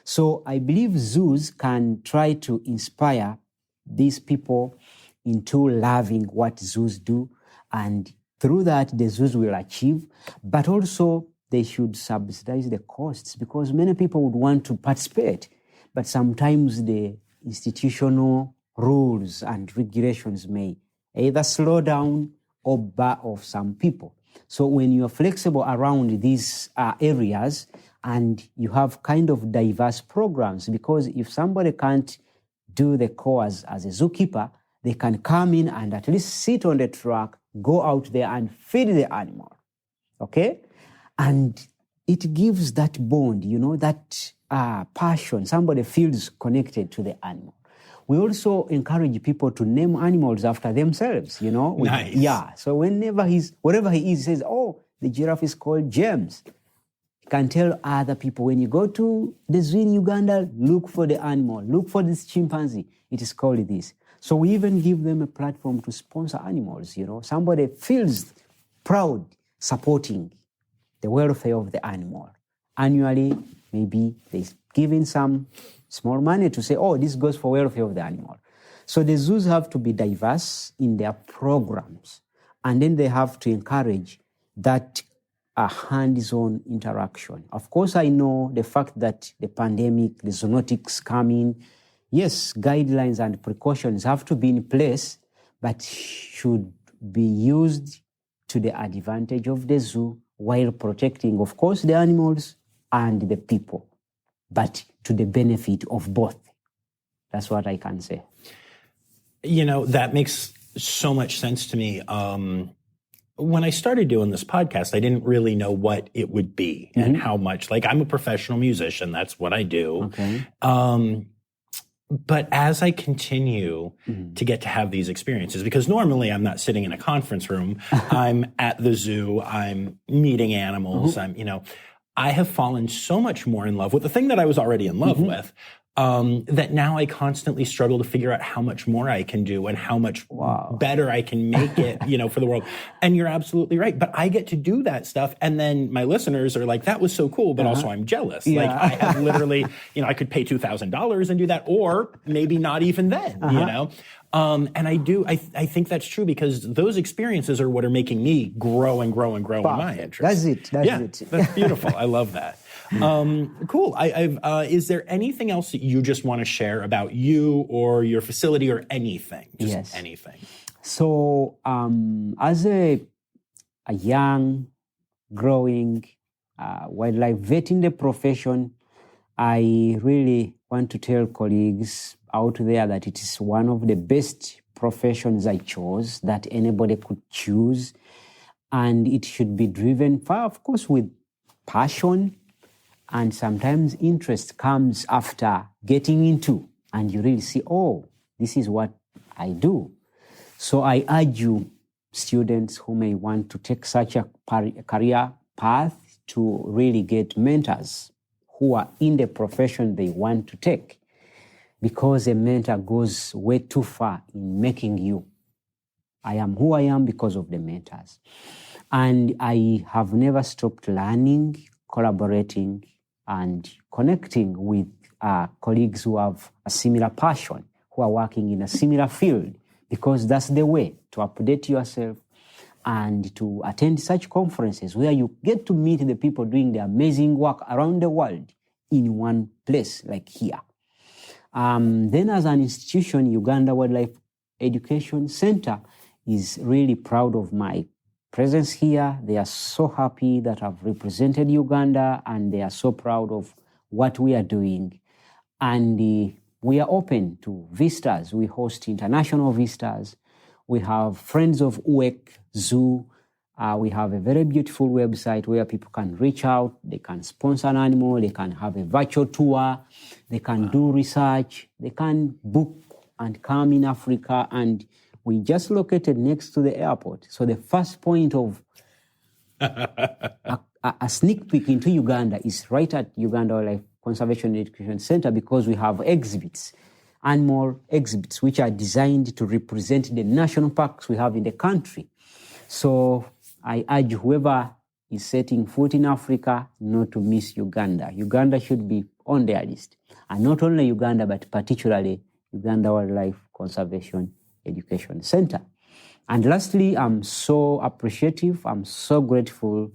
So I believe zoos can try to inspire these people into loving what zoos do. And through that, the zoos will achieve. But also, they should subsidize the costs because many people would want to participate. But sometimes the institutional rules and regulations may either slow down or bar off some people. So when you are flexible around these areas and you have kind of diverse programs, because if somebody can't do the core as a zookeeper, they can come in and at least sit on the truck, go out there and feed the animal, okay? And it gives that bond, that passion. Somebody feels connected to the animal. We also encourage people to name animals after themselves, Nice. Yeah. So wherever he is, he says, oh, the giraffe is called James. He can tell other people, when you go to the zoo in Uganda, look for the animal, look for this chimpanzee. It is called this. So we even give them a platform to sponsor animals, Somebody feels proud supporting the welfare of the animal. Annually, maybe they give in some small money to say, oh, this goes for welfare of the animal. So the zoos have to be diverse in their programs. And then they have to encourage that hands-on interaction. Of course, I know the fact that the pandemic, the zoonotics come in. Yes, guidelines and precautions have to be in place, but should be used to the advantage of the zoo while protecting, of course, the animals and the people, but to the benefit of both. That's what I can say. That makes so much sense to me. When I started doing this podcast, I didn't really know what it would be and how much. Like, I'm a professional musician. That's what I do. Okay. But as I continue to get to have these experiences, because normally I'm not sitting in a conference room, I'm at the zoo, I'm meeting animals, I have fallen so much more in love with the thing that I was already in love with, that now I constantly struggle to figure out how much more I can do and how much better I can make it, for the world. And you're absolutely right. But I get to do that stuff. And then my listeners are like, that was so cool, but also I'm jealous. Yeah. Like, I have literally, I could pay $2,000 and do that, or maybe not even then, and I think that's true because those experiences are what are making me grow and grow and grow in my interest. That's it. That's beautiful. I love that. Cool. Is there anything else that you just want to share about you or your facility or anything? Just anything. So, as a young, growing wildlife vet in the profession, I really want to tell colleagues out there that it is one of the best professions I chose that anybody could choose. And it should be driven, of course, with passion. And sometimes interest comes after getting into, and you really see, oh, this is what I do. So I urge you, students who may want to take such a career path, to really get mentors who are in the profession they want to take. Because a mentor goes way too far in making you. I am who I am because of the mentors. And I have never stopped learning, collaborating, and connecting with colleagues who have a similar passion, who are working in a similar field, because that's the way to update yourself and to attend such conferences where you get to meet the people doing the amazing work around the world in one place, like here. Then as an institution, Uganda Wildlife Education Center is really proud of my presence here. They are so happy that I've represented Uganda, and they are so proud of what we are doing. And we are open to visitors. We host international visitors. We have friends of UWEC Zoo. We have a very beautiful website where people can reach out. They can sponsor an animal. They can have a virtual tour. They can do research. They can book and come in Africa. And we just located next to the airport. So the first point of a sneak peek into Uganda is right at Uganda Wildlife Conservation Education Center, because we have exhibits, animal exhibits, which are designed to represent the national parks we have in the country. So I urge whoever is setting foot in Africa not to miss Uganda. Uganda should be on their list. And not only Uganda, but particularly Uganda Wildlife Conservation Education Center. And lastly, I'm so appreciative, I'm so grateful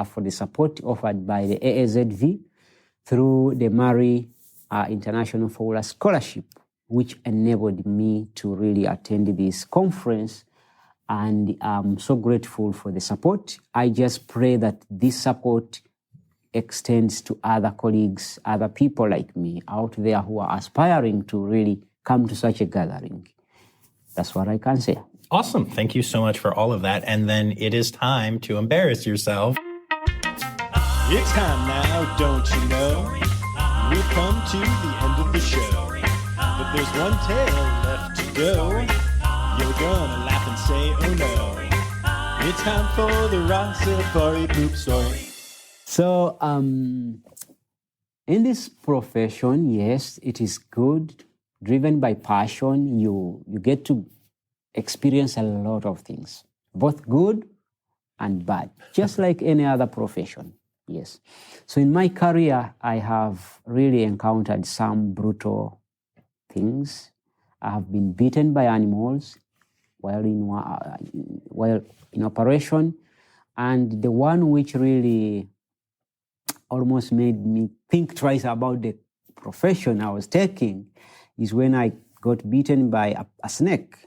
for the support offered by the AAZV through the Murray International Fowler Scholarship, which enabled me to really attend this conference. And I'm so grateful for the support. I just pray that this support extends to other colleagues, other people like me out there who are aspiring to really come to such a gathering. That's what I can say. Awesome. Thank you so much for all of that. And then it is time to embarrass yourself. It's time now, don't you know? We've come to the end of the show. But there's one tale left to go. You're gonna laugh and say, oh no. It's time for the Rossifari poop story. So, in this profession, yes, it is good. Driven by passion, you get to experience a lot of things, both good and bad, just like any other profession. Yes. So in my career, I have really encountered some brutal things. I have been beaten by animals while in operation. And the one which really almost made me think twice about the profession I was taking is when I got bitten by a snake,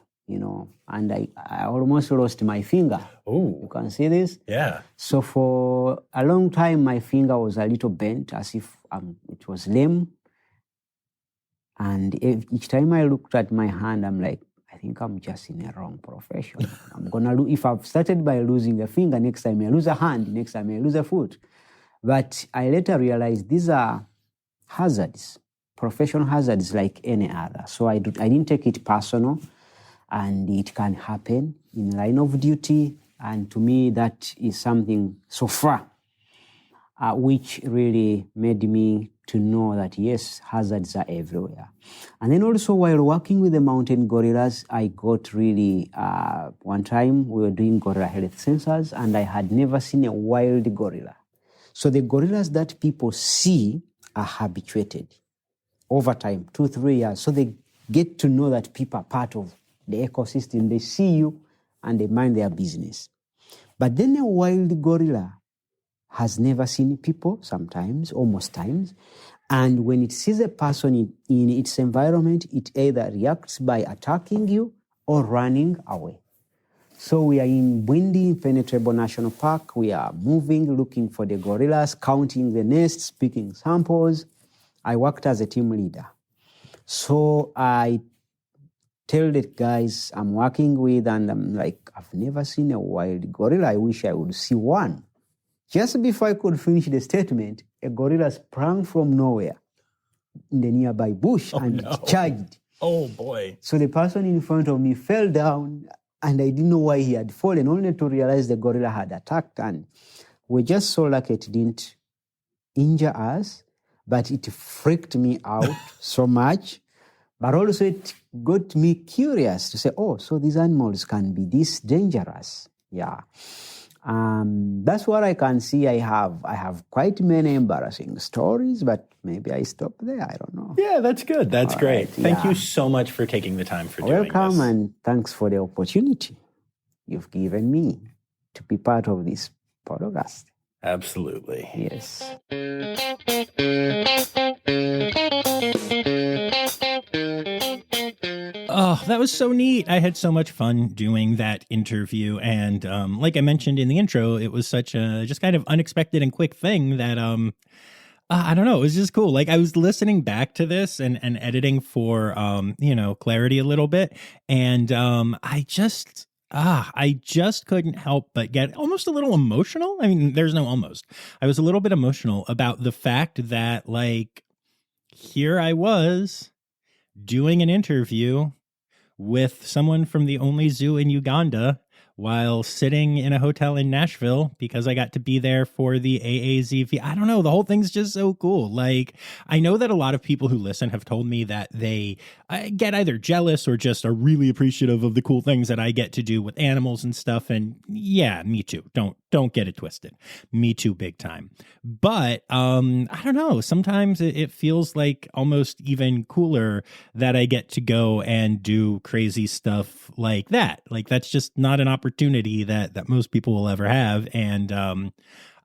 and I almost lost my finger. Oh, you can see this? Yeah. So for a long time, my finger was a little bent, as if it was lame. And each time I looked at my hand, I'm like, I think I'm just in a wrong profession. If I've started by losing a finger, next time I lose a hand, next time I lose a foot. But I later realized these are hazards, professional hazards like any other. So I didn't take it personal, and it can happen in line of duty. And to me, that is something so far, which really made me to know that, yes, hazards are everywhere. And then also while working with the mountain gorillas, I got really, one time we were doing gorilla health sensors, and I had never seen a wild gorilla. So the gorillas that people see are habituated over time, 2-3 years. So they get to know that people are part of the ecosystem. They see you and they mind their business. But then a wild gorilla has never seen people sometimes, or most times. And when it sees a person in its environment, it either reacts by attacking you or running away. So we are in Bwindi Impenetrable National Park. We are moving, looking for the gorillas, counting the nests, picking samples. I worked as a team leader. So I tell the guys I'm working with, and I'm like, I've never seen a wild gorilla. I wish I would see one. Just before I could finish the statement, a gorilla sprang from nowhere in the nearby bush and charged. Oh, boy. So the person in front of me fell down, and I didn't know why he had fallen, only to realize the gorilla had attacked. And we're just so lucky it didn't injure us, but it freaked me out so much. But also it got me curious to say, oh, so these animals can be this dangerous. Yeah. That's what I can see. I have quite many embarrassing stories, but maybe I stop there. I don't know. Yeah, that's good. That's All great. right, Thank yeah. you so much for taking the time for doing Welcome, this. and thanks for the opportunity you've given me to be part of this podcast. Absolutely. Yes. Oh, that was so neat. I had so much fun doing that interview. And like I mentioned in the intro, it was such a just kind of unexpected and quick thing that I don't know, it was just cool. Like I was listening back to this and editing for clarity a little bit. And I just couldn't help but get almost a little emotional. I mean, there's no almost. I was a little bit emotional about the fact that, like, here I was doing an interview with someone from the only zoo in Uganda while sitting in a hotel in Nashville because I got to be there for the AAZV. I don't know. The whole thing's just so cool. Like, I know that a lot of people who listen have told me that they get either jealous or just are really appreciative of the cool things that I get to do with animals and stuff. And yeah, me too. Don't get it twisted. Me too, big time. But I don't know. Sometimes it feels like almost even cooler that I get to go and do crazy stuff like that. Like that's just not an opportunity that most people will ever have. And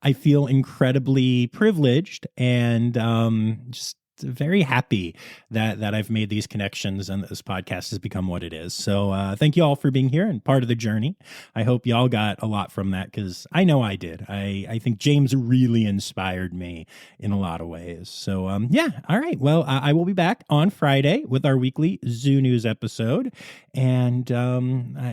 I feel incredibly privileged and just very happy that I've made these connections and this podcast has become what it is. So thank you all for being here and part of the journey. I hope y'all got a lot from that because I know I did. I think James really inspired me in a lot of ways. So yeah, all right. Well, I will be back on Friday with our weekly Zoo News episode. And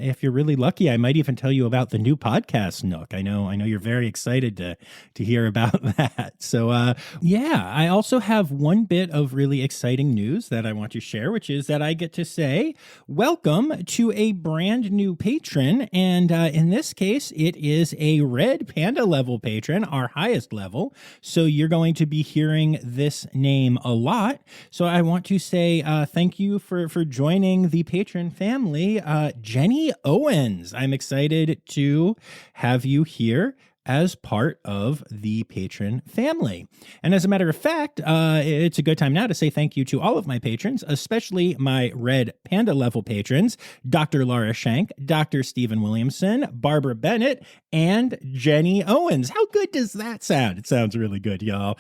if you're really lucky, I might even tell you about the new podcast Nook. I know you're very excited to hear about that. So yeah, I also have one bit of really exciting news that I want to share, which is that I get to say welcome to a brand new patron. And in this case, it is a red panda level patron, our highest level. So you're going to be hearing this name a lot. So I want to say thank you for joining the patron family, Jenny Owens. I'm excited to have you here as part of the patron family. And as a matter of fact, it's a good time now to say thank you to all of my patrons, especially my red panda level patrons, Dr. Laura Shank, Dr. Stephen Williamson, Barbara Bennett, and Jenny Owens. How good does that sound? It sounds really good, y'all.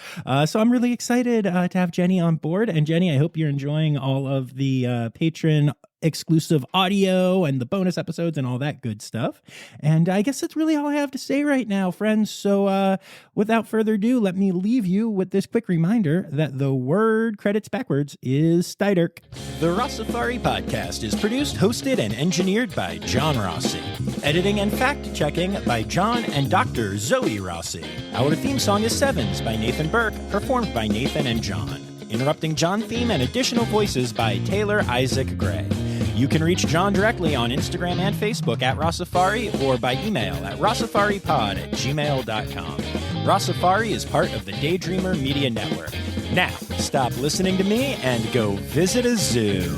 So I'm really excited to have Jenny on board. And Jenny, I hope you're enjoying all of the patron exclusive audio and the bonus episodes and all that good stuff. And I guess that's really all I have to say right now, friends. So without further ado, let me leave you with this quick reminder that the word credits backwards is Steiderk. The Rossifari podcast is produced, hosted, and engineered by John Rossi. Editing and fact-checking by John and Dr. Zoe Rossi. Our theme song is Sevens by Nathan Burke, performed by Nathan and John. Interrupting John theme and additional voices by Taylor Isaac Gray. You can reach John directly on Instagram and Facebook at Rossifari or by email at rossifaripod@gmail.com. Rossifari is part of the Daydreamer Media Network. Now, stop listening to me and go visit a zoo.